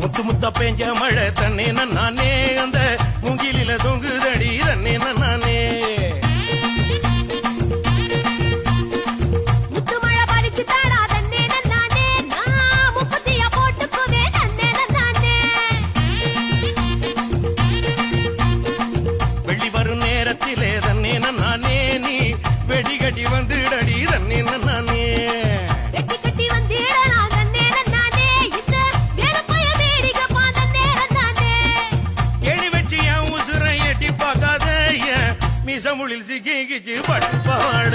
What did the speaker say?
முத்து முத்தா பெஞ்ச மழை தண்ணே நானே அந்த மூங்கிலில தொங்குதடி தண்ணே நானே முத்து மழை பறிச்சு தாடா தண்ணே நானே நான் முப்பத்தியா போட்டுக்குவே தண்ணே நானே வெள்ளி வரும் நேரத்திலே தண்ணே நானே நீ வெடிகட்டி வந்துடடி தண்ணே நானே மீசமுளில் சிக்கி கிச்சு பட்டு பாட